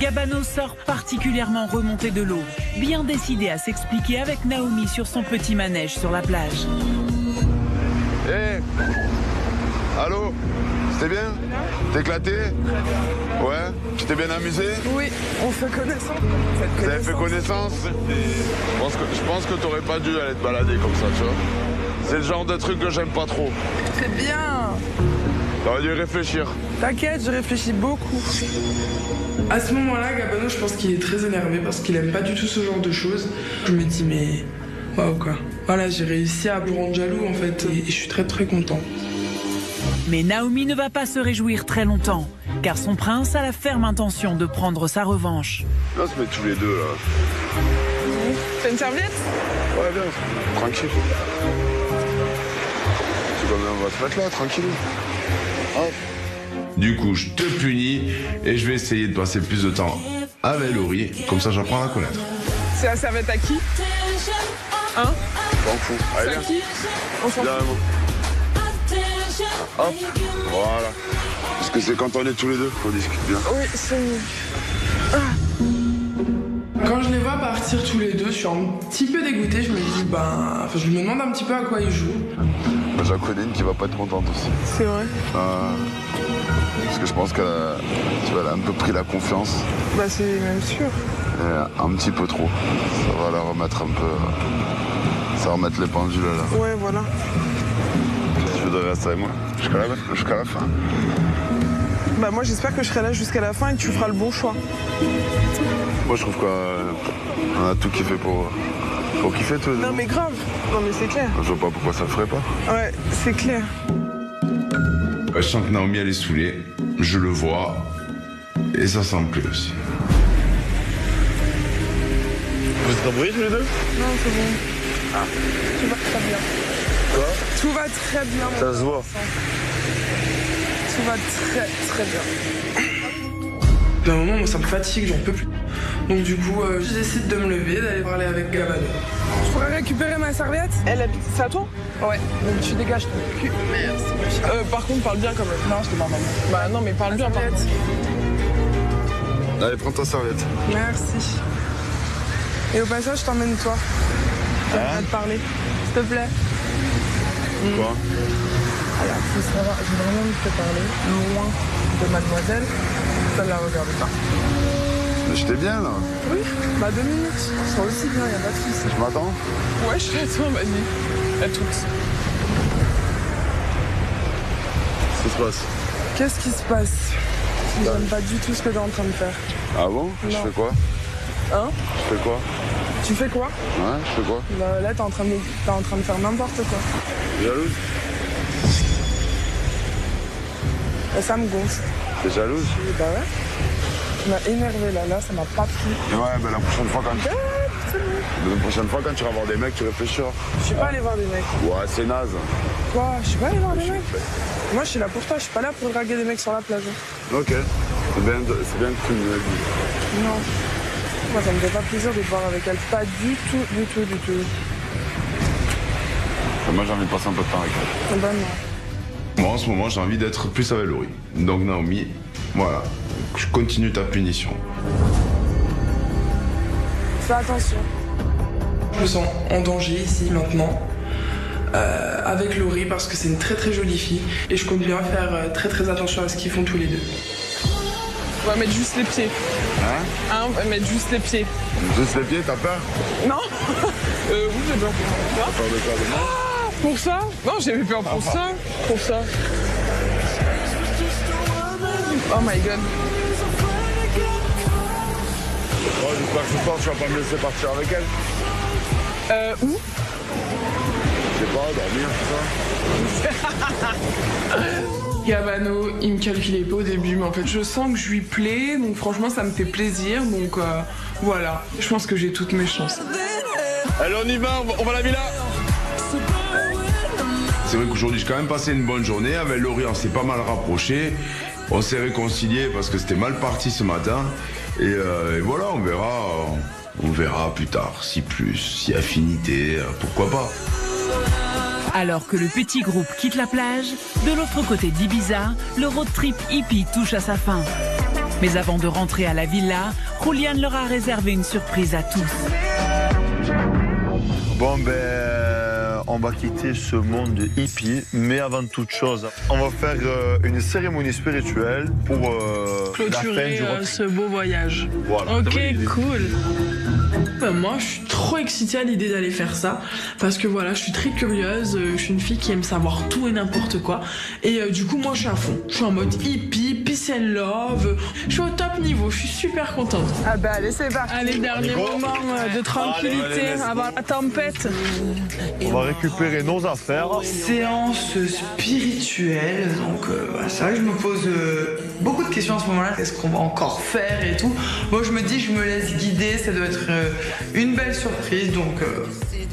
Gabano sort particulièrement remonté de l'eau, bien décidé à s'expliquer avec Naomi sur son petit manège sur la plage. Hé Allô? C'était bien? T'es éclaté? Ouais? Tu t'es bien amusé? Oui, on fait connaissance. Vous avez fait connaissance? Je pense que t'aurais pas dû aller te balader comme ça, tu vois. C'est le genre de truc que j'aime pas trop. C'est bien. T'aurais dû réfléchir. T'inquiète, je réfléchis beaucoup. À ce moment-là, Gabano, je pense qu'il est très énervé parce qu'il aime pas du tout ce genre de choses. Je me dis, mais waouh quoi. Voilà, j'ai réussi à me rendre jaloux en fait et je suis très très content. Mais Naomi ne va pas se réjouir très longtemps, car son prince a la ferme intention de prendre sa revanche. Là, on se met tous les deux là. T'as une serviette? Ouais, bien, tranquille. C'est comme on va se mettre là, tranquille. Hop. Du coup, je te punis et je vais essayer de passer plus de temps avec Laurie, comme ça j'apprends à la connaître. C'est la serviette à qui? Hein? On s'en fout. Allez, viens. C'est à qui? On s'en fout. Hop, voilà. Parce que c'est quand on est tous les deux qu'on discute bien. Oui, c'est mieux. Quand je les vois partir tous les deux, je suis un petit peu dégoûtée. Je me dis, je me demande un petit peu à quoi ils jouent. J'en connais une qui va pas être contente aussi. C'est vrai. Parce que je pense qu'elle a un peu pris la confiance. Bah, c'est même sûr. Et un petit peu trop. Ça va la remettre un peu. Ça va remettre les pendules là. Ouais, voilà. Tu voudrais rester avec moi jusqu'à la fin. Bah, moi, j'espère que je serai là jusqu'à la fin et que tu feras le bon choix. Moi, je trouve qu'on a tout kiffé pour kiffer tous les deux. Non, mais grave. Non, mais c'est clair. Je vois pas pourquoi ça le ferait pas. Ouais, c'est clair. Je sens que Naomi elle est saoulée, je le vois, et ça me plaît aussi. Vous êtes embrouillés tous les deux? Non, c'est bon. Ah, tout va très bien. Quoi? Tout va très bien. Ça se voit. Tout va très très bien. D'un moment, moi, ça me fatigue, j'en peux plus. Donc du coup, je décide de me lever, d'aller parler avec Gabano. Je pourrais récupérer ma serviette? C'est à toi? Ouais. Donc tu dégages ton cul. Merci. Par contre, parle bien quand même. Non, je demande maman. Bah non, mais parle bien par contre. Allez, prends ta serviette. Merci. Et au passage, je t'emmène toi. J'aimerais te parler. S'il te plaît. Quoi? Alors, faut savoir, j'ai vraiment envie de te parler. Loin de mademoiselle. Ça ne la regarde pas. Mais j'étais bien là. Oui, bah 2 minutes. Je serai aussi bien, y a pas de soucis. Je m'attends? Ouais, je serai à toi, vas-y. À toutes. Qu'est-ce qui se passe? Qu'est-ce qui se passe? J'aime pas du tout ce que t'es en train de faire. Ah bon? Je fais quoi? Hein? Je fais quoi? Tu fais quoi? Ouais, je fais quoi? Là, t'es en train de faire n'importe quoi. Jalouse? Et ça me gonfle. T'es jalouse? Bah ouais. Tu m'as énervé là, ça m'a pas plu. Et ouais, ben la prochaine fois quand tu vas voir des mecs, tu réfléchiras. Je suis pas allé voir des mecs. Ouais, c'est naze. Quoi? Je suis pas allé voir des mecs. Moi, je suis là pour toi, je suis pas là pour draguer des mecs sur la plage. Ok. C'est bien que tu me le dis. Non. Moi, ça me fait pas plaisir de te voir avec elle. Pas du tout. Moi, j'ai envie de passer un peu de temps avec elle. Bah non. Moi en ce moment j'ai envie d'être plus avec Laurie. Donc Naomi, voilà, je continue ta punition. Fais attention. Je me sens en danger ici maintenant. Avec Laurie parce que c'est une très très jolie fille. Et je compte bien faire très très attention à ce qu'ils font tous les deux. On va mettre juste les pieds. Hein? On va mettre juste les pieds. Juste les pieds, t'as peur? Non. Oui, j'ai peur. T'as peur de quoi, de moi? Pour ça? Non, j'avais peur pour ça. Pour ça. Oh my god. Oh, j'espère que ce soir, tu vas pas me laisser partir avec elle. Où? Je sais pas, dormir, tout ça. Gabano, il me calculait pas au début, mais en fait, je sens que je lui plais, donc franchement, ça me fait plaisir, donc voilà. Je pense que j'ai toutes mes chances. Allez, on y va, on va la villa. C'est vrai qu'aujourd'hui j'ai quand même passé une bonne journée. Avec Laurie on s'est pas mal rapproché. On s'est réconcilié parce que c'était mal parti ce matin. Et voilà, on verra plus tard. Si affinité, pourquoi pas. Alors que le petit groupe quitte la plage, de l'autre côté d'Ibiza, le road trip hippie touche à sa fin. Mais avant de rentrer à la villa, Julián leur a réservé une surprise à tous. Bon on va quitter ce monde hippie, mais avant toute chose, on va faire une cérémonie spirituelle pour clôturer ce beau voyage. Voilà. Ok, cool. Moi, je suis trop excitée à l'idée d'aller faire ça parce que voilà, je suis très curieuse, je suis une fille qui aime savoir tout et n'importe quoi et du coup, moi, je suis à fond. Je suis en mode hippie, peace and love. Je suis au top niveau, je suis super contente. Ah bah allez, c'est parti. Allez, dernier moment de tranquillité avant la tempête. On va récupérer nos affaires. Séance spirituelle, donc c'est vrai que je me pose beaucoup de questions à ce moment-là. Qu'est-ce qu'on va encore faire et tout. Bon, je me dis, je me laisse guider, ça doit être une belle surprise, donc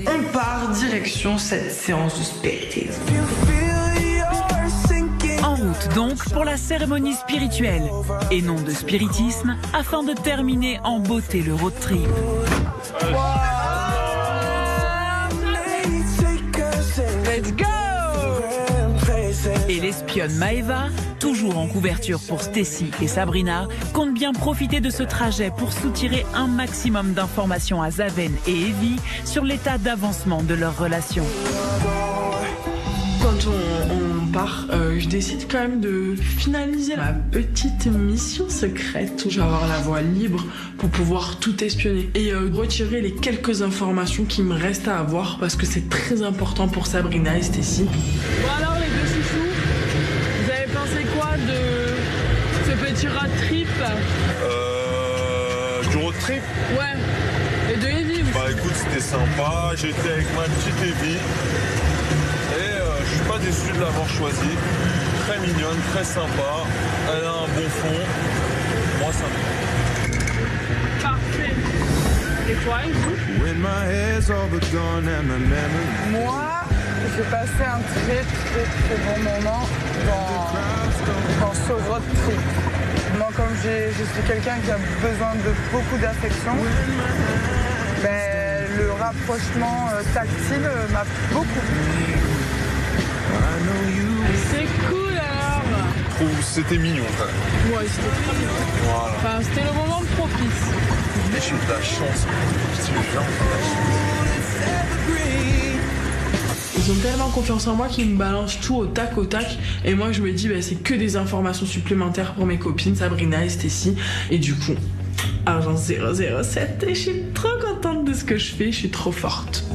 on part direction cette séance de spiritisme. En route donc pour la cérémonie spirituelle et non de spiritisme afin de terminer en beauté le road trip. Let's go! Et l'espionne Maeva, toujours en couverture pour Stacy et Sabrina, compte bien profiter de ce trajet pour soutirer un maximum d'informations à Zaven et Evie sur l'état d'avancement de leur relation. Quand on part, je décide quand même de finaliser ma petite mission secrète où je vais avoir la voie libre pour pouvoir tout espionner et retirer les quelques informations qui me restent à avoir parce que c'est très important pour Sabrina et Stacy. Bon alors les deux chouchous, vous avez pensé quoi de ce petit road trip? Du road trip? Ouais, et de Evie. Bah écoute, c'était sympa, j'étais avec ma petite Evie. Je suis pas déçu de l'avoir choisie. Très mignonne, très sympa. Elle a un bon fond. Moi, ça me plaît. Parfait. Et toi, Moi, j'ai passé un très bon moment dans ce road trip. Moi, comme je suis quelqu'un qui a besoin de beaucoup d'affection, le rapprochement tactile m'a beaucoup plu. c'est cool alors. Je trouve que c'était mignon quand même. Ouais, c'était très bien. Voilà. Enfin, c'était le moment propice. Mais j'ai de la chance. Ils ont tellement confiance en moi qu'ils me balancent tout au tac. Et moi, je me dis, c'est que des informations supplémentaires pour mes copines, Sabrina et Stacy. Et du coup, argent 007. Et je suis trop contente de ce que je fais. Je suis trop forte.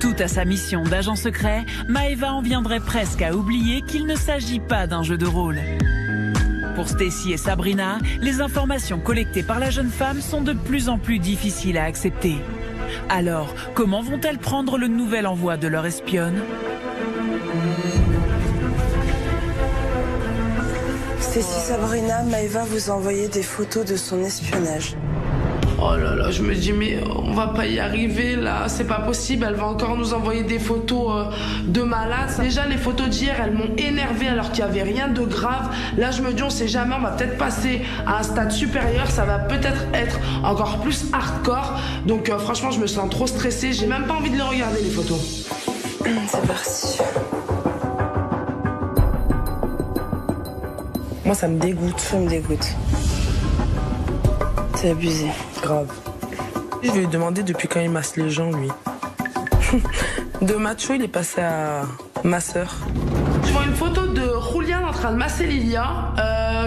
Tout à sa mission d'agent secret, Maeva en viendrait presque à oublier qu'il ne s'agit pas d'un jeu de rôle. Pour Stacy et Sabrina, les informations collectées par la jeune femme sont de plus en plus difficiles à accepter. Alors, comment vont-elles prendre le nouvel envoi de leur espionne? Stacy, Sabrina, Maeva vous a envoyé des photos de son espionnage. Oh là là, je me dis mais on va pas y arriver là, c'est pas possible, elle va encore nous envoyer des photos de malades. Déjà les photos d'hier, elles m'ont énervée alors qu'il y avait rien de grave. Là je me dis on sait jamais, on va peut-être passer à un stade supérieur, ça va peut-être être encore plus hardcore. Donc franchement je me sens trop stressée, j'ai même pas envie de les regarder les photos. C'est parti. Moi ça me dégoûte. Ça me dégoûte. C'est abusé. Grave. Je vais lui demander depuis quand il masse les gens, lui. De macho, il est passé à masseur. Je vois une photo de Julián en train de masser Lilia.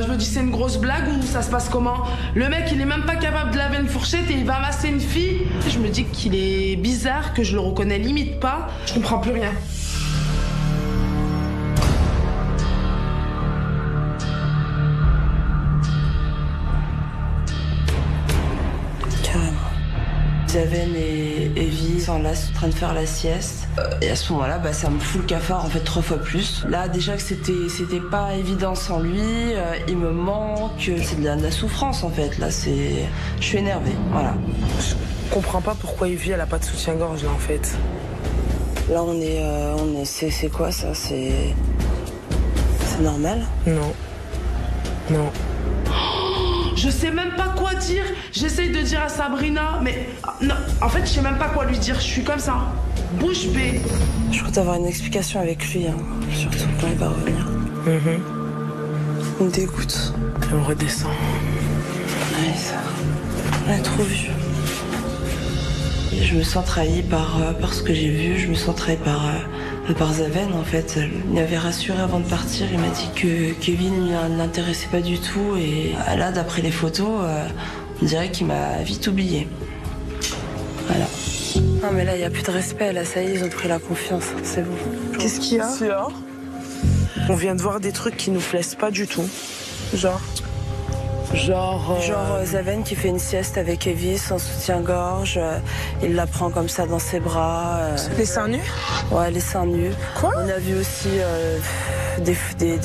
Je me dis, c'est une grosse blague ou ça se passe comment? Le mec, il est même pas capable de laver une fourchette et il va masser une fille. Je me dis qu'il est bizarre, que je le reconnais limite pas. Je comprends plus rien. Zaven et Evie sont là en train de faire la sieste. Et à ce moment-là, ça me fout le cafard en fait 3 fois plus. Là déjà que c'était pas évident sans lui, il me manque, c'est de la souffrance en fait. Là je suis énervée, voilà. Je comprends pas pourquoi Evie elle a pas de soutien-gorge là en fait. Là on est c'est quoi ça? C'est normal? Non. Je sais même pas quoi dire. J'essaye de dire à Sabrina, mais non, en fait, je sais même pas quoi lui dire. Je suis comme ça, bouche bée. Je crois avoir une explication avec lui, hein. Surtout quand il va revenir. On me dégoûte. Et on redescend. Allez, ça. On a trop vu. Et je me sens trahie par ce que j'ai vu. Je me sens trahie par Zaven, en fait. Il m'avait rassuré avant de partir. Il m'a dit que Kevin ne l'intéressait pas du tout. Et là, d'après les photos, on dirait qu'il m'a vite oublié. Voilà. Non, mais là, il n'y a plus de respect. Là, ça y est, ils ont pris la confiance. C'est bon. Qu'est-ce qu'il y a? On vient de voir des trucs qui nous plaisent pas du tout. Genre Zaven qui fait une sieste avec Evie sans soutien-gorge. Il la prend comme ça dans ses bras. Les seins nus? Ouais, les seins nus. Quoi? On a vu aussi des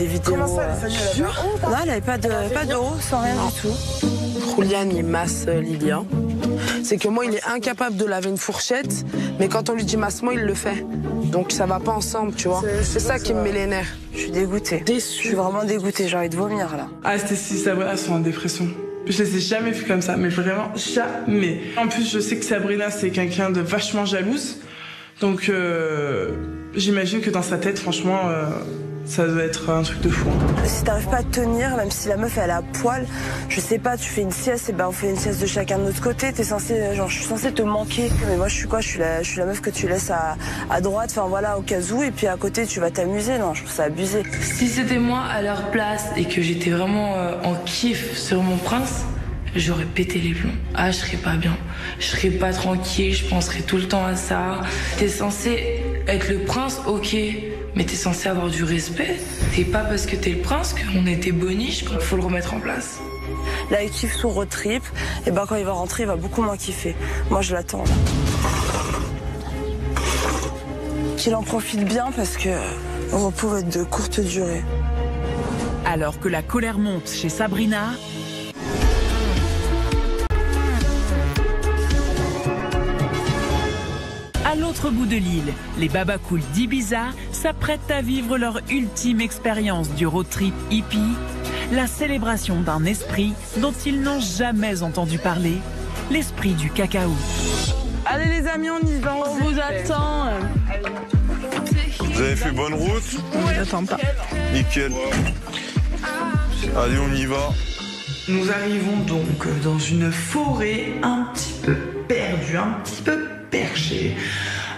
vidéos. Comment ça, les seins nus? Non, elle n'avait pas de haut, sans rien du tout. Julian, il masse Lilia. C'est que moi, il est incapable de laver une fourchette, mais quand on lui dit masse-moi, il le fait. Donc ça va pas ensemble, tu vois. C'est ça qui me met les nerfs. Je suis dégoûtée. Déçue. Je suis vraiment dégoûtée, j'ai envie de vomir là. Ah, Stécie et Sabrina sont en dépression. Je les ai jamais vues comme ça, mais vraiment jamais. En plus, je sais que Sabrina, c'est quelqu'un de vachement jalouse. Donc, j'imagine que dans sa tête, franchement, ça doit être un truc de fou. Si t'arrives pas à tenir, même si la meuf elle est à poil, je sais pas, tu fais une sieste, et ben on fait une sieste de chacun de notre côté. T'es censé, genre, je suis censée te manquer. Mais moi, je suis quoi? Je suis la meuf que tu laisses à droite, enfin voilà, au cas où, et puis à côté, tu vas t'amuser. Non, je trouve ça abusé. Si c'était moi à leur place et que j'étais vraiment en kiff sur mon prince, j'aurais pété les plombs. Ah, je serais pas bien. Je serais pas tranquille, je penserais tout le temps à ça. T'es censé être le prince, ok, mais t'es censé avoir du respect. C'est pas parce que t'es le prince qu'on était boniche qu'il faut le remettre en place. Là, il kiffe son road trip, et ben quand il va rentrer, il va beaucoup moins kiffer. Moi, je l'attends là. Qu'il en profite bien parce que le repos va être de courte durée. Alors que la colère monte chez Sabrina, à l'autre bout de l'île, les babacools d'Ibiza s'apprêtent à vivre leur ultime expérience du road trip hippie, la célébration d'un esprit dont ils n'ont jamais entendu parler, l'esprit du cacao. Allez les amis, on y va, on vous attend. Vous avez fait bonne route? On n'attend pas. Nickel. Allez, on y va. Nous arrivons donc dans une forêt un petit peu perdue, un petit peu perchée,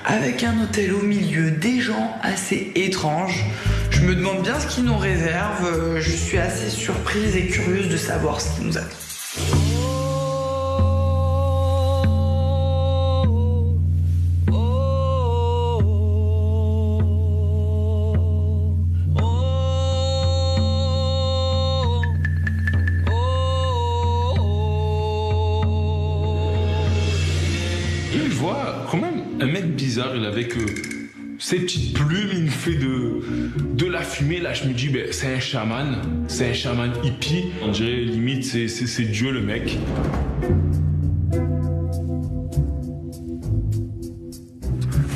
avec un hôtel au milieu, des gens assez étranges. Je me demande bien ce qu'ils nous réservent. Je suis assez surprise et curieuse de savoir ce qui nous attend. Un mec bizarre, il avait que ses petites plumes, il fait de la fumée. Là, je me dis, ben, c'est un chaman hippie. On dirait limite, c'est Dieu le mec.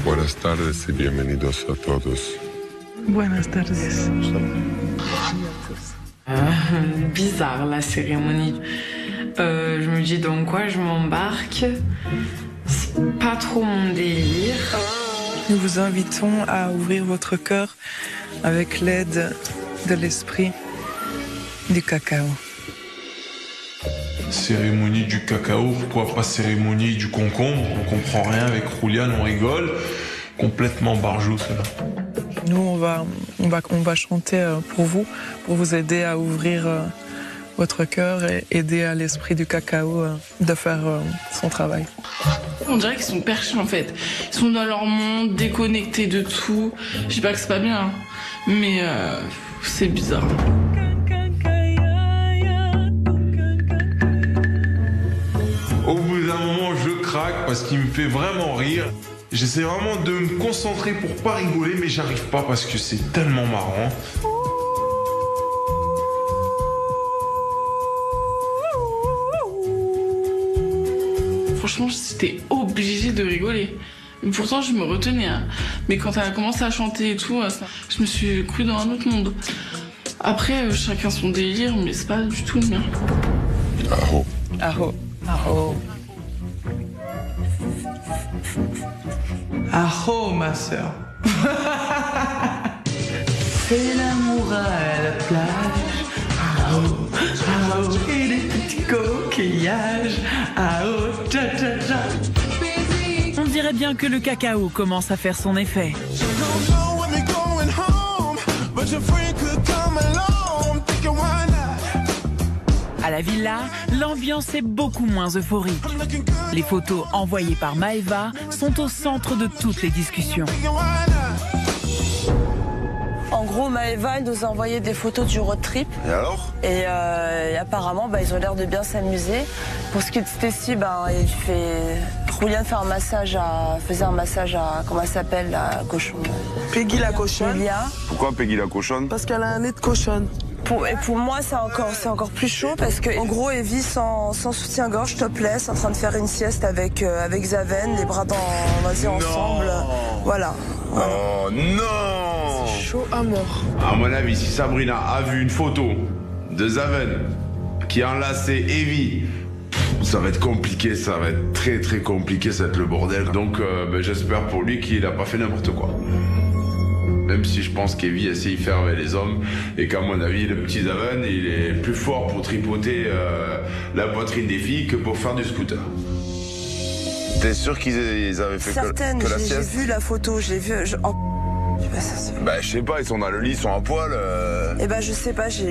Buenas tardes y bienvenidos a todos. Buenas tardes. Bizarre la cérémonie. Je me dis dans quoi je m'embarque. C'est pas trop mon délire. Nous vous invitons à ouvrir votre cœur avec l'aide de l'esprit du cacao. Cérémonie du cacao, pourquoi pas cérémonie du concombre? On comprend rien avec Julian, on rigole. Complètement barjou, celle-là. Nous, on va chanter pour vous aider à ouvrir votre cœur et aider à l'esprit du cacao de faire son travail. On dirait qu'ils sont perchés en fait. Ils sont dans leur monde, déconnectés de tout. Je sais pas que c'est pas bien, hein, mais c'est bizarre. Au bout d'un moment, je craque parce qu'il me fait vraiment rire. J'essaie vraiment de me concentrer pour pas rigoler, mais j'arrive pas parce que c'est tellement marrant. Franchement, j'étais obligée de rigoler. Et pourtant, je me retenais. Hein. Mais quand elle a commencé à chanter et tout, je me suis crue dans un autre monde. Après, chacun son délire, mais c'est pas du tout le mien. Aho. Aho. Aho. Aho, ma sœur. Fais l'amour à la plage. bien que le cacao commence à faire son effet. À la villa, l'ambiance est beaucoup moins euphorique. Les photos envoyées par Maëva sont au centre de toutes les discussions. En gros, Maëva elle nous a envoyé des photos du road trip. Et alors? Et apparemment, ils ont l'air de bien s'amuser. Pour ce qui est de Stacy, Julian faisait un massage à, comment elle s'appelle, la cochon? Peggy la cochonne. Julia. Pourquoi Peggy la cochonne? Parce qu'elle a un nez de cochonne. Et pour moi, c'est encore plus chaud parce que, en gros, Evie sans soutien-gorge, topless, en train de faire une sieste avec Zaven, les bras ensemble. Voilà. Oh non! C'est chaud à mort. À mon avis, si Sabrina a vu une photo de Zaven qui a enlacé Evie, ça va être compliqué, ça va être très très compliqué, ça va être le bordel. Donc j'espère pour lui qu'il n'a pas fait n'importe quoi. Même si je pense qu'Evie essaie de faire avec les hommes et qu'à mon avis, le petit Zaven, il est plus fort pour tripoter la poitrine des filles que pour faire du scooter. T'es sûr qu'ils avaient fait certaines, que la sieste? j'ai vu la photo, je l'ai vu. Je sais pas, ils sont dans le lit, ils sont à poil. Je sais pas, je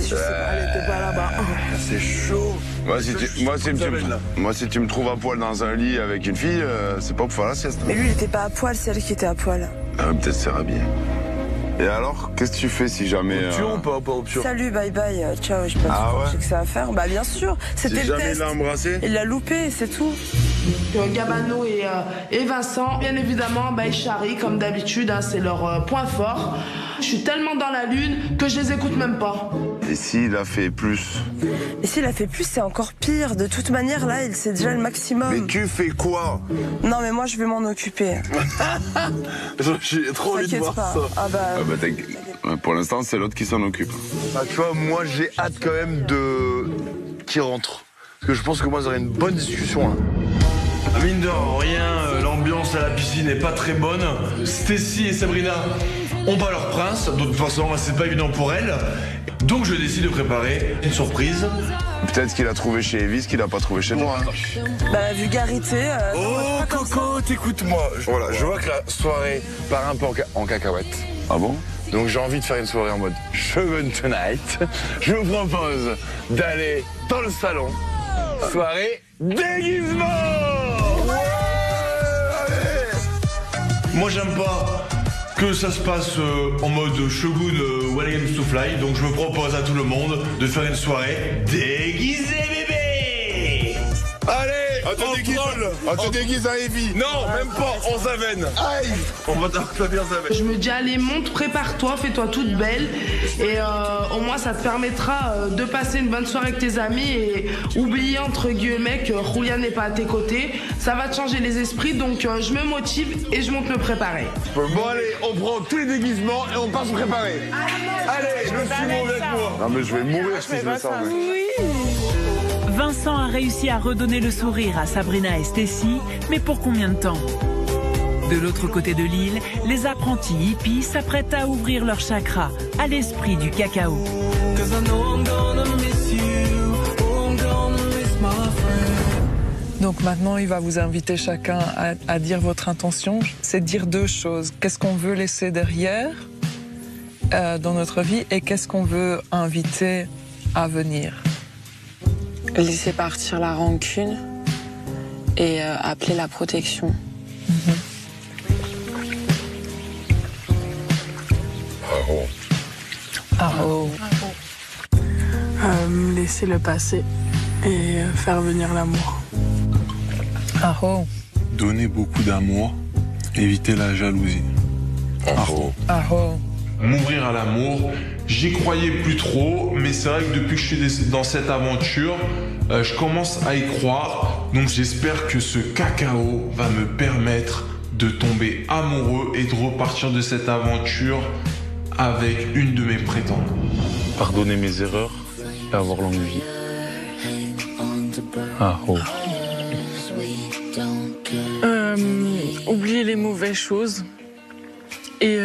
sais pas, elle était pas là-bas. C'est chaud. Moi, si tu me trouves à poil dans un lit avec une fille, c'est pas pour faire la sieste. Mais lui, il était pas à poil, c'est elle qui était à poil. Peut-être c'est rhabillé. Et alors, qu'est-ce que tu fais si jamais... Option ou pas option? Salut, bye bye, ciao, je sais pas ce que ça à faire. Bah bien sûr, c'était le test. Si jamais il l'a embrassé? Il l'a loupé, c'est tout. Gabano et Vincent, bien évidemment, ils charrient comme d'habitude, c'est leur point fort. Je suis tellement dans la lune que je les écoute même pas. Et s'il a fait plus? Et s'il a fait plus, c'est encore pire. De toute manière, là, c'est déjà le maximum. Mais tu fais quoi? Non, mais moi, je vais m'en occuper. J'ai trop envie de voir ça. Pour l'instant, c'est l'autre qui s'en occupe. Tu vois, moi, j'ai hâte quand même qu'il rentre. Parce que je pense que moi, j'aurai une bonne discussion là. Mine de rien, l'ambiance à la piscine n'est pas très bonne. Stacy et Sabrina ont pas leur prince. De toute façon, c'est pas évident pour elles. Donc je décide de préparer une surprise. Peut-être qu'il a trouvé chez Evie ce qu'il a pas trouvé chez toi. La vulgarité. Oh Coco, t'écoutes-moi. Voilà, je vois que la soirée part un peu en cacahuète. Ah bon? Donc j'ai envie de faire une soirée en mode Shogun Tonight. Je vous propose d'aller dans le salon. Soirée déguisement. Moi j'aime pas que ça se passe en mode Shogun One Games to Fly, donc je me propose à tout le monde de faire une soirée déguisée bébé. Allez, on te déguise à Evie. Non, même pas, en Zaven. Aïe. On va t'applaudir Zaven. Je me dis, allez, monte, prépare-toi, fais-toi toute belle. Et au moins, ça te permettra de passer une bonne soirée avec tes amis et oublier, entre guillemets, que Julian n'est pas à tes côtés. Ça va te changer les esprits, donc je me motive et je monte me préparer. Bon, allez, on prend tous les déguisements et on part se préparer. Allez, le sumo avec moi. Non, mais je vais mourir si je fais ça. Oui. Vincent a réussi à redonner le sourire à Sabrina et Stacy, mais pour combien de temps? De l'autre côté de l'île, les apprentis hippies s'apprêtent à ouvrir leur chakra à l'esprit du cacao. Donc maintenant, il va vous inviter chacun à dire votre intention. C'est dire deux choses. Qu'est-ce qu'on veut laisser derrière dans notre vie et qu'est-ce qu'on veut inviter à venir. Laisser partir la rancune et appeler la protection. Laisser le passé et faire venir l'amour. Donner beaucoup d'amour, éviter la jalousie. M'ouvrir à l'amour, j'y croyais plus trop, mais c'est vrai que depuis que je suis dans cette aventure, je commence à y croire. Donc j'espère que ce cacao va me permettre de tomber amoureux et de repartir de cette aventure avec une de mes prétendantes. Pardonner mes erreurs et avoir longue vie. Oublier les mauvaises choses et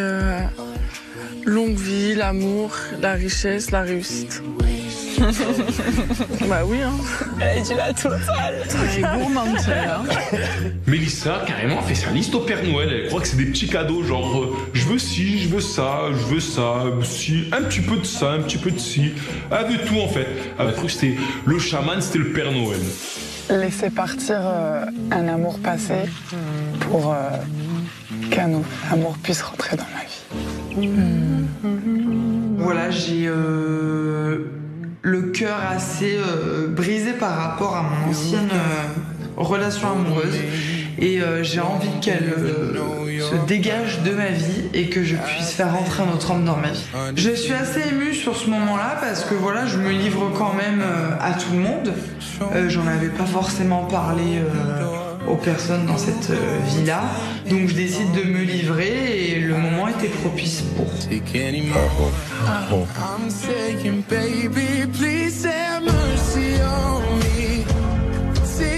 longue vie, l'amour, la richesse, la réussite. Bah oui, hein. Elle a dit la totale. Elle est gourmande, celle-là. Mélissa, carrément, a fait sa liste au Père Noël. Elle croit que c'est des petits cadeaux, genre je veux ci, je veux ça, si, un petit peu de ça, un petit peu de ci. Elle veut tout en fait. Elle a cru que c'était le chaman, c'était le Père Noël. Laisser partir un amour passé pour qu'un amour puisse rentrer dans ma vie. Voilà, j'ai le cœur assez brisé par rapport à mon ancienne relation amoureuse et j'ai envie qu'elle se dégage de ma vie et que je puisse faire rentrer un autre homme dans ma vie. Je suis assez émue sur ce moment-là parce que voilà, je me livre quand même à tout le monde. J'en avais pas forcément parlé aux personnes dans cette vie-là, donc je décide de me livrer et le moment était propice pour.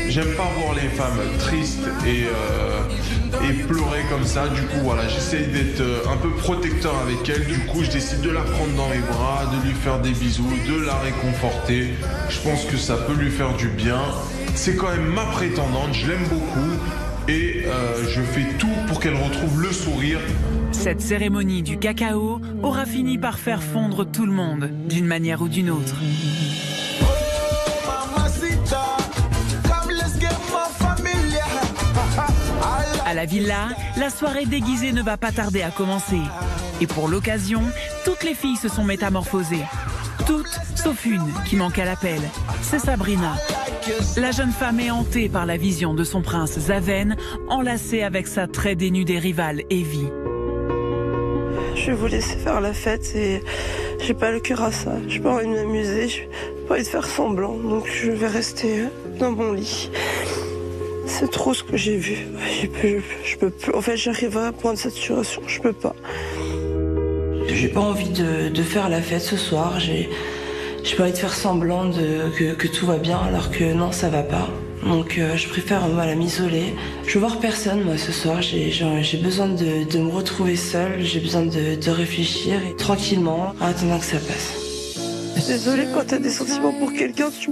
J'aime pas voir les femmes tristes et pleurer comme ça. Du coup, voilà, j'essaye d'être un peu protecteur avec elle. Du coup, je décide de la prendre dans mes bras, de lui faire des bisous, de la réconforter. Je pense que ça peut lui faire du bien. C'est quand même ma prétendante, je l'aime beaucoup et je fais tout pour qu'elle retrouve le sourire. Cette cérémonie du cacao aura fini par faire fondre tout le monde, d'une manière ou d'une autre. À la villa, la soirée déguisée ne va pas tarder à commencer. Et pour l'occasion, toutes les filles se sont métamorphosées. Toutes, sauf une qui manque à l'appel. C'est Sabrina. La jeune femme est hantée par la vision de son prince Zaven, enlacé avec sa très dénudée rivale Evie. Je vais vous laisser faire la fête et j'ai pas le cœur à ça. J'ai pas envie de m'amuser, j'ai pas envie de faire semblant. Donc je vais rester dans mon lit. C'est trop ce que j'ai vu. Je peux plus. En fait, j'arrive à un point de saturation. Je peux pas. J'ai pas envie de faire la fête ce soir. J'ai pas envie de faire semblant que tout va bien alors que non, ça va pas. Donc je préfère m'isoler. Je veux voir personne moi ce soir. J'ai besoin de me retrouver seule. J'ai besoin de réfléchir et tranquillement en attendant que ça passe. Désolée, quand t'as des sentiments pour quelqu'un, tu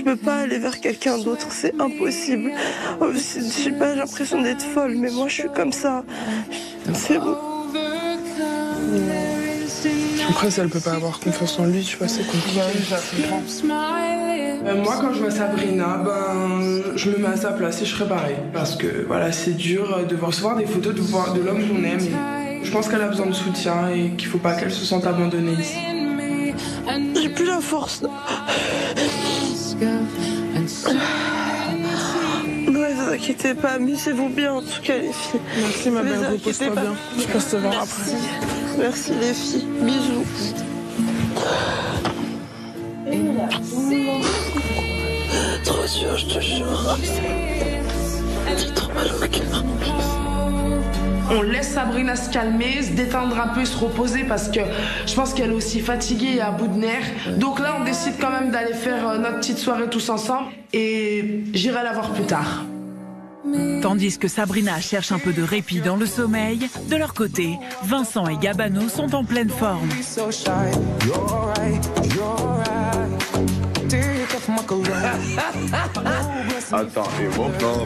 peux pas aller vers quelqu'un d'autre, c'est impossible. Je sais pas, j'ai l'impression d'être folle, mais moi je suis comme ça. C'est bon. Après, si elle peut pas avoir confiance en lui, tu vois, c'est compliqué. Moi, quand je vois Sabrina, je me mets à sa place et je serais pareil. Parce que voilà, c'est dur de recevoir des photos de l'homme qu'on aime. Et je pense qu'elle a besoin de soutien et qu'il faut pas qu'elle se sente abandonnée ici. J'ai plus la force. Ne vous inquiétez pas, amusez-vous bien en tout cas les filles. Merci ma belle, repose-toi bien. Je passe te voir après. Merci les filles, bisous. Trop dur, je te jure. J'ai trop mal au cœur. On laisse Sabrina se calmer, se détendre un peu, se reposer parce que je pense qu'elle est aussi fatiguée et à bout de nerfs. Donc là, on décide quand même d'aller faire notre petite soirée tous ensemble et j'irai la voir plus tard. Tandis que Sabrina cherche un peu de répit dans le sommeil, de leur côté, Vincent et Gabano sont en pleine forme. Attends, et maintenant...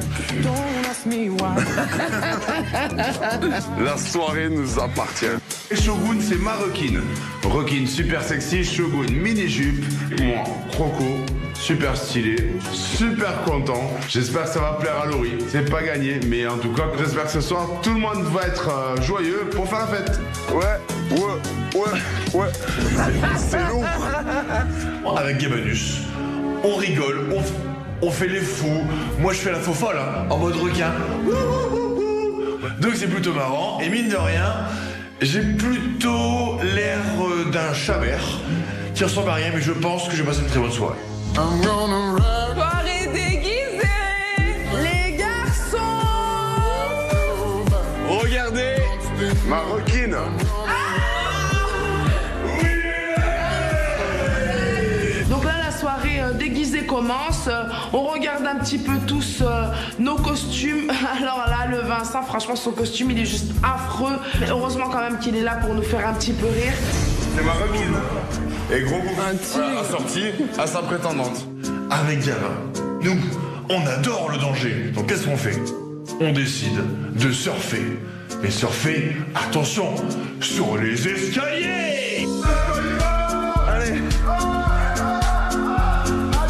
La soirée nous appartient. Shogun, c'est ma requine. Requine super sexy, Shogun mini-jupe. Moi, croco, super stylé, super content. J'espère que ça va plaire à Laurie. C'est pas gagné, mais en tout cas, j'espère que ce soir, tout le monde va être joyeux pour faire la fête. Ouais. C'est lourd. Avec Gabanus, on rigole, on fait les fous. Moi, je fais la faux folle, hein, en mode requin. Donc c'est plutôt marrant. Et mine de rien, j'ai plutôt l'air d'un chabert qui ressemble à rien, mais je pense que je vais passer une très bonne soirée. Soirée déguisée, les garçons. Regardez ma requine. Donc là, la soirée déguisée commence. On regarde un petit peu tous nos costumes. Alors là, le Vincent, franchement, son costume, il est juste affreux. Mais heureusement quand même qu'il est là pour nous faire un petit peu rire. C'est ma copine. Et gros coup, voilà, assorti à sa prétendante. Avec Diana, nous, on adore le danger. Donc qu'est-ce qu'on fait? On décide de surfer. Mais surfer, attention, sur les escaliers. Allez.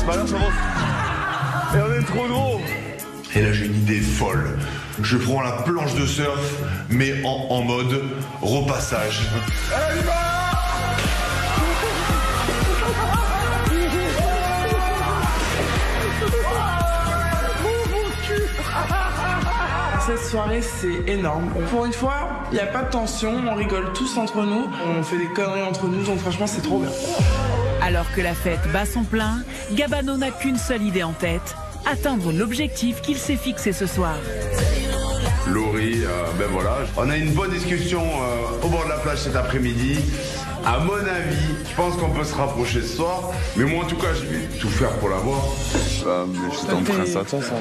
Balance, avance. Et on est trop gros. Et là, j'ai une idée folle. Je prends la planche de surf, mais en mode repassage. Allez, va! Cette soirée, c'est énorme. Pour une fois, il n'y a pas de tension, on rigole tous entre nous, on fait des conneries entre nous, donc franchement, c'est trop bien. Alors que la fête bat son plein, Gabano n'a qu'une seule idée en tête, atteindre l'objectif qu'il s'est fixé ce soir. Laurie, ben voilà, on a une bonne discussion au bord de la plage cet après-midi. À mon avis, je pense qu'on peut se rapprocher ce soir, mais moi en tout cas, je vais tout faire pour l'avoir. Mais je suis en prince à toi, ça.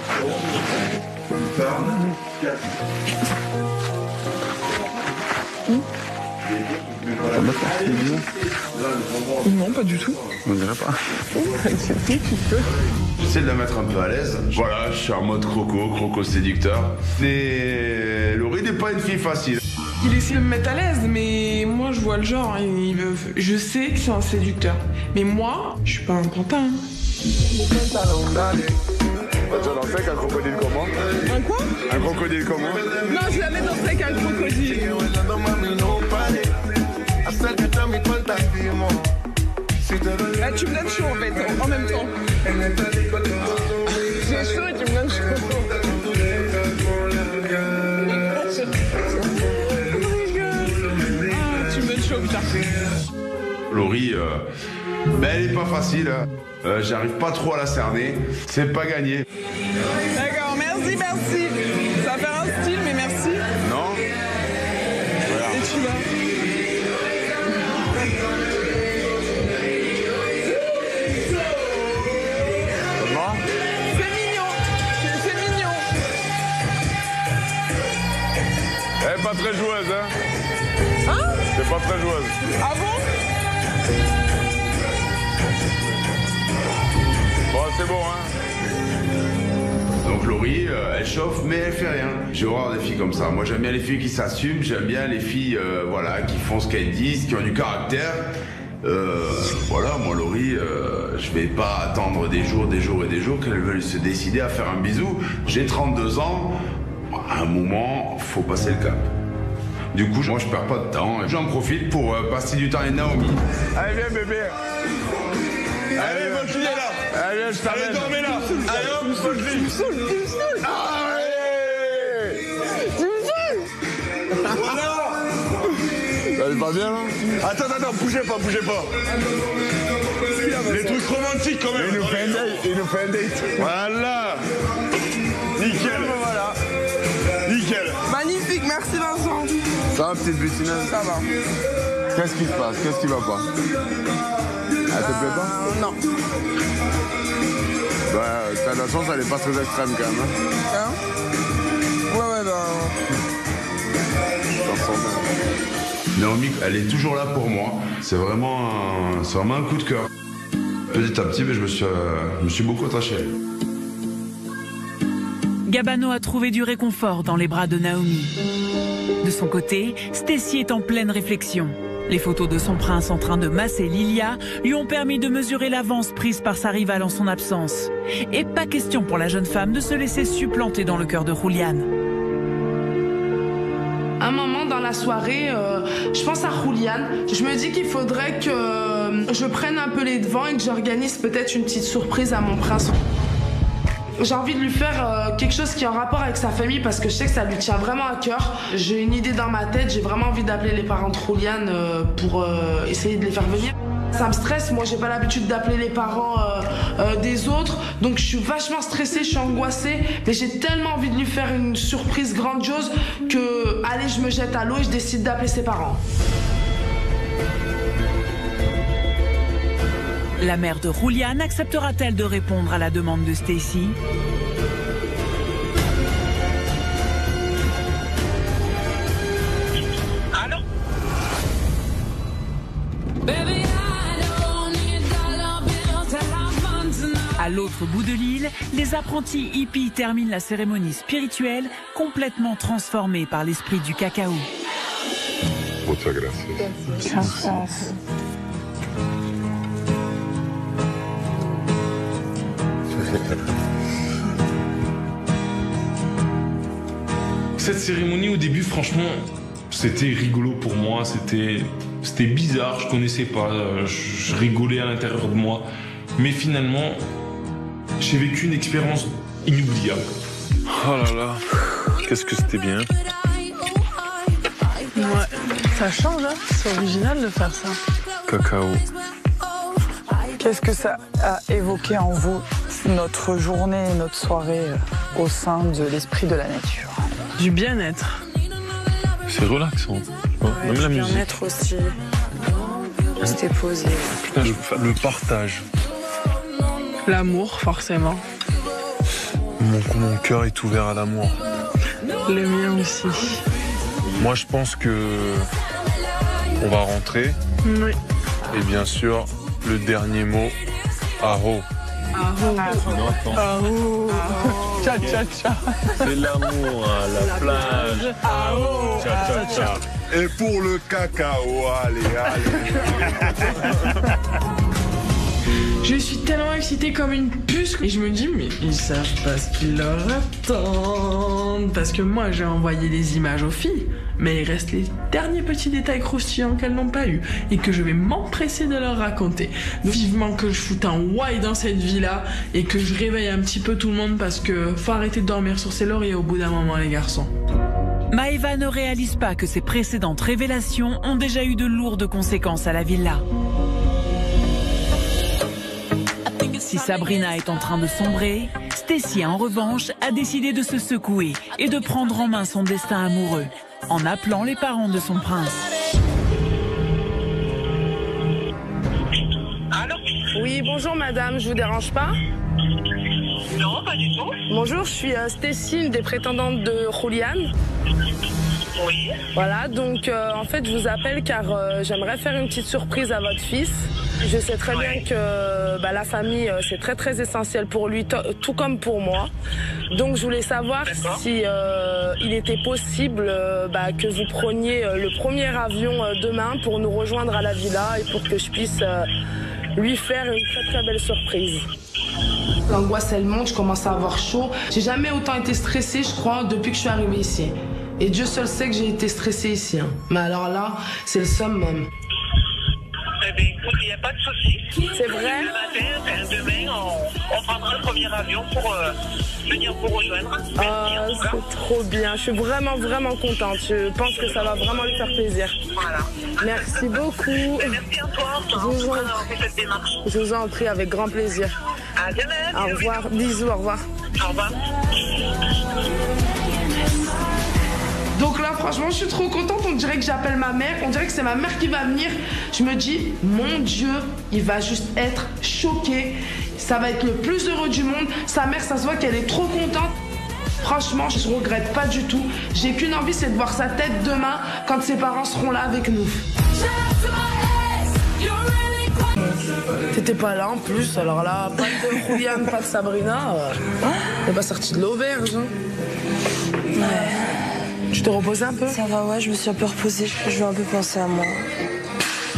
Non, pas du tout. On dirait pas. J'essaie de la mettre un peu à l'aise. Voilà, je suis en mode croco séducteur. Et Laurie n'est pas une fille facile. Il essaie de me mettre à l'aise, mais moi je vois le genre. Je sais que c'est un séducteur. Mais moi, je suis pas un pantin. Tu vas danser avec un crocodile comment? Un quoi? Un crocodile comment? Non, je la mets danser avec un crocodile. Là, tu me donnes chaud en fait, en même temps. J'ai chaud et tu me donnes chaud. Tu me donnes chaud, putain. Laurie, ben elle est pas facile. J'arrive pas trop à la cerner. C'est pas gagné. D'accord, merci. Ça va faire un style, mais merci. Non? Voilà. Et tu vas. Elle est pas très joueuse, hein? Hein? C'est pas très joueuse. Ah bon? Bon, c'est bon, hein? Donc Laurie, elle chauffe, mais elle fait rien. J'ai horreur des filles comme ça. Moi, j'aime bien les filles qui s'assument. J'aime bien les filles, voilà, qui font ce qu'elles disent, qui ont du caractère. Voilà, moi, Laurie, je vais pas attendre des jours qu'elle veuille se décider à faire un bisou. J'ai 32 ans. À un moment, faut passer le cap. Du coup, moi, je perds pas de temps. J'en profite pour passer du temps avec Naomi. Allez, viens, bébé. Allez, va qu'il est là. Allez, viens, je t'amène. Allez, dormez là. Allez, hop, Tu me saoules. Ça va bien, là? Attends, bougez pas. Les trucs romantiques quand même. Il nous fait un date. Voilà. Nickel. Voilà. Nickel. Magnifique, merci Vincent. Ça va, petite butineuse? Ça va. Qu'est-ce qui se passe? Qu'est-ce qui va pas? Elle te plaît pas? Non. Bah, t'as de la chance, elle est pas très extrême quand même. Hein? Ouais, bah... Naomi, elle est toujours là pour moi. C'est vraiment un coup de cœur. Petit à petit, je me suis beaucoup attaché à elle. Gabano a trouvé du réconfort dans les bras de Naomi. De son côté, Stacy est en pleine réflexion. Les photos de son prince en train de masser Lilia lui ont permis de mesurer l'avance prise par sa rivale en son absence. Et pas question pour la jeune femme de se laisser supplanter dans le cœur de Julian. Un moment dans la soirée, je pense à Julian. Je me dis qu'il faudrait que je prenne un peu les devants et que j'organise peut-être une petite surprise à mon prince. J'ai envie de lui faire quelque chose qui est en rapport avec sa famille parce que je sais que ça lui tient vraiment à cœur. J'ai une idée dans ma tête, j'ai vraiment envie d'appeler les parents de Julian pour essayer de les faire venir. Ça me stresse, moi j'ai pas l'habitude d'appeler les parents des autres, donc je suis vachement stressée, je suis angoissée, mais j'ai tellement envie de lui faire une surprise grandiose que, allez, je me jette à l'eau et je décide d'appeler ses parents. La mère de Julian acceptera-t-elle de répondre à la demande de Stacy? À l'autre bout de l'île, les apprentis hippies terminent la cérémonie spirituelle complètement transformée par l'esprit du cacao. Muchas gracias. Gracias. Cette cérémonie, au début, franchement, c'était rigolo pour moi. C'était bizarre, je connaissais pas. Je rigolais à l'intérieur de moi. Mais finalement, j'ai vécu une expérience inoubliable. Oh là là, qu'est-ce que c'était bien. Ouais, ça change, hein. C'est original de faire ça. Cacao. Qu'est-ce que ça a évoqué en vous, notre journée et notre soirée au sein de l'esprit de la nature? Du bien-être. C'est relaxant. Ouais, même la du musique. bien-être aussi. C'était posé. Putain, le partage. L'amour, forcément. Mon cœur est ouvert à l'amour. Le mien aussi. Moi, je pense que on va rentrer. Oui. Et bien sûr, le dernier mot, aho. Aho. Tcha tcha tcha. C'est l'amour à la plage. Aho. Tcha tcha tcha. Et pour le cacao, allez. Je suis tellement excitée comme une puce et je me dis mais ils savent pas ce qu'ils leur attendent. Parce que moi j'ai envoyé les images aux filles, mais il reste les derniers petits détails croustillants qu'elles n'ont pas eu et que je vais m'empresser de leur raconter. Donc vivement que je foute un why dans cette vie-là et que je réveille un petit peu tout le monde parce que faut arrêter de dormir sur ses lauriers au bout d'un moment les garçons. Maëva ne réalise pas que ses précédentes révélations ont déjà eu de lourdes conséquences à la villa. Si Sabrina est en train de sombrer, Stécie, en revanche, a décidé de se secouer et de prendre en main son destin amoureux, en appelant les parents de son prince. Allô ? Oui, bonjour madame, je vous dérange pas ? Non, pas du tout. Bonjour, je suis Stécie, une des prétendantes de Julian. Oui. Voilà, donc en fait je vous appelle car j'aimerais faire une petite surprise à votre fils. Je sais très bien que la famille c'est très très essentiel pour lui, tout comme pour moi. Donc je voulais savoir si il était possible que vous preniez le premier avion demain pour nous rejoindre à la villa et pour que je puisse lui faire une très très belle surprise. L'angoisse elle monte, je commence à avoir chaud. J'ai jamais autant été stressée, je crois, depuis que je suis arrivée ici. Et Dieu seul sait que j'ai été stressée ici. Hein. Mais alors là, c'est le summum. Eh bien, écoute, il n'y a pas de souci. C'est vrai. Demain, on prendra le premier avion pour venir vous rejoindre. C'est trop bien. Je suis vraiment, vraiment contente. Je pense que ça va vraiment lui faire plaisir. Voilà. Merci beaucoup. Merci à toi. Je vous en prie, avec grand plaisir. À demain. Au revoir. Bisous, au revoir. Au revoir. Donc là, franchement, je suis trop contente. On dirait que j'appelle ma mère. On dirait que c'est ma mère qui va venir. Je me dis, mon Dieu, il va juste être choqué. Ça va être le plus heureux du monde. Sa mère, ça se voit qu'elle est trop contente. Franchement, je ne regrette pas du tout. J'ai qu'une envie, c'est de voir sa tête demain quand ses parents seront là avec nous. T'étais pas là en plus, alors là, pas de Julian, pas de Sabrina. T'es pas sorti de l'auberge. Hein. Ouais. Tu t'es reposé un peu? Ça va, ouais, je me suis un peu reposée. Je vais un peu penser à moi.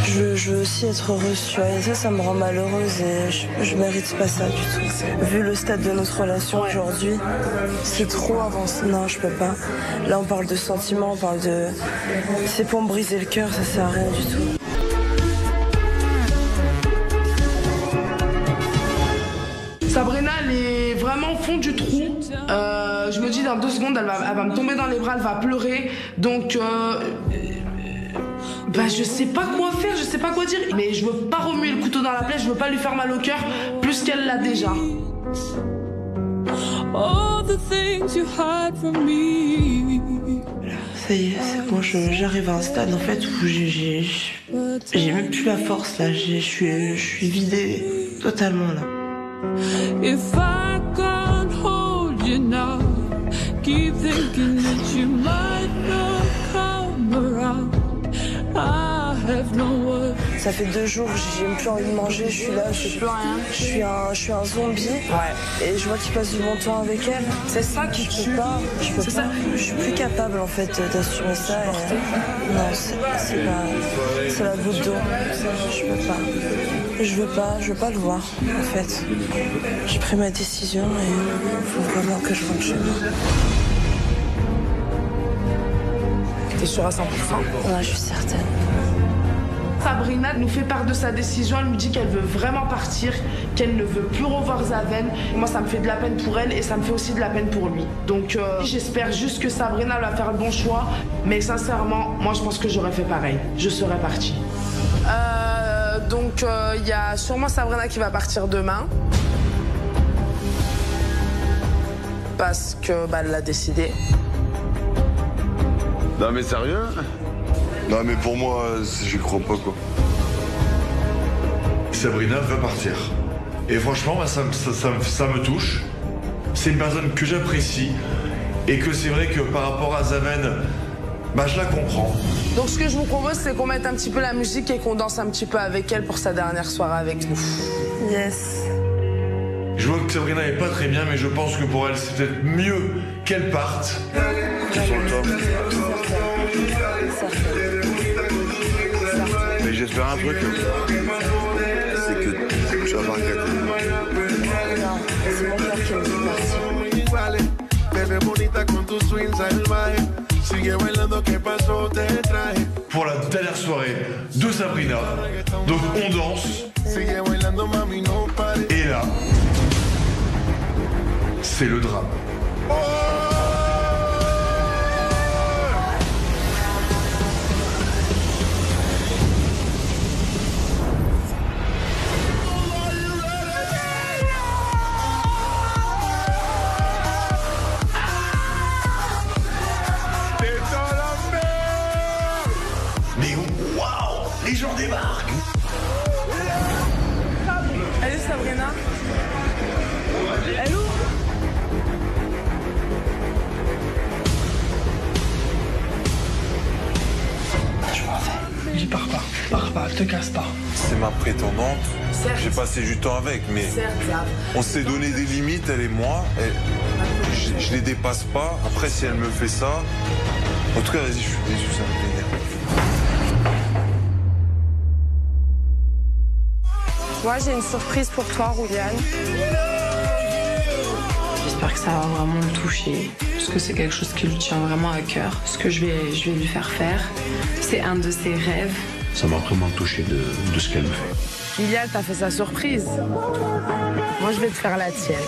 Je veux aussi être heureuse, tu vois. Et ça me rend malheureuse et je mérite pas ça du tout. Vu le stade de notre relation aujourd'hui, c'est trop avancé. Non, je peux pas. Là, on parle de sentiments, on parle de... C'est pour me briser le cœur, ça sert à rien du tout. Sabrina, elle est vraiment au fond du trou. Je me dis dans 2 secondes, elle va me tomber dans les bras, elle va pleurer. Donc, je sais pas quoi faire, je sais pas quoi dire. Mais je veux pas remuer le couteau dans la plaie, je veux pas lui faire mal au cœur, plus qu'elle l'a déjà. Ça y est, c'est bon, j'arrive à un stade en fait où j'ai même plus la force là, je suis vidée totalement là. If I can't hold you now, keep thinking that you might not come around. I have no words Ça fait 2 jours, j'ai même plus envie de manger, je suis là, je suis un zombie. Ouais. Et je vois qu'il passe du bon temps avec elle. C'est ça qui tue. Je peux pas. Je suis plus capable en fait d'assumer ça. Non, c'est la goutte d'eau. Je veux pas le voir en fait. J'ai pris ma décision et il faut vraiment que je rentre chez moi. T'es sûre à 100%? Ouais, je suis certaine. Sabrina nous fait part de sa décision, elle nous dit qu'elle veut vraiment partir, qu'elle ne veut plus revoir Zaven. Moi ça me fait de la peine pour elle et ça me fait aussi de la peine pour lui. Donc j'espère juste que Sabrina va faire le bon choix, mais sincèrement, moi je pense que j'aurais fait pareil, je serais partie. Donc il y a sûrement Sabrina qui va partir demain. Parce que elle l'a décidé. Non mais sérieux? Non mais pour moi, j'y crois pas quoi. Sabrina veut partir. Et franchement, ça me touche. C'est une personne que j'apprécie. Et que c'est vrai que par rapport à Zaven, je la comprends. Donc ce que je vous propose, c'est qu'on mette un petit peu la musique et qu'on danse un petit peu avec elle pour sa dernière soirée avec nous. Yes. Je vois que Sabrina est pas très bien, mais je pense que pour elle, c'est peut-être mieux qu'elle parte. Mais j'espère un truc, c'est que tu vas pas regretter. Non, c'est mon cœur qui me dit partir. Pour la dernière soirée de Sabrina, donc on danse. Et là, c'est le drame. Mais waouh, les gens débarquent. Elle est Sabrina? Elle ouvre? Je m'en vais. J'y pars pas, te casse pas. C'est ma prétendante. Certes. J'ai passé du temps avec, mais Certes, on s'est donné des limites, elle et moi. Je les dépasse pas. Après, si elle me fait ça... En tout cas, vas-y, je suis déçu, ça me vénère. Moi, j'ai une surprise pour toi, Rouliane. J'espère que ça va vraiment le toucher, parce que c'est quelque chose qui lui tient vraiment à cœur. Ce que je vais lui faire, c'est un de ses rêves. Ça m'a vraiment touché de ce qu'elle me fait. Ilial t'a fait sa surprise. Moi, je vais te faire la tienne.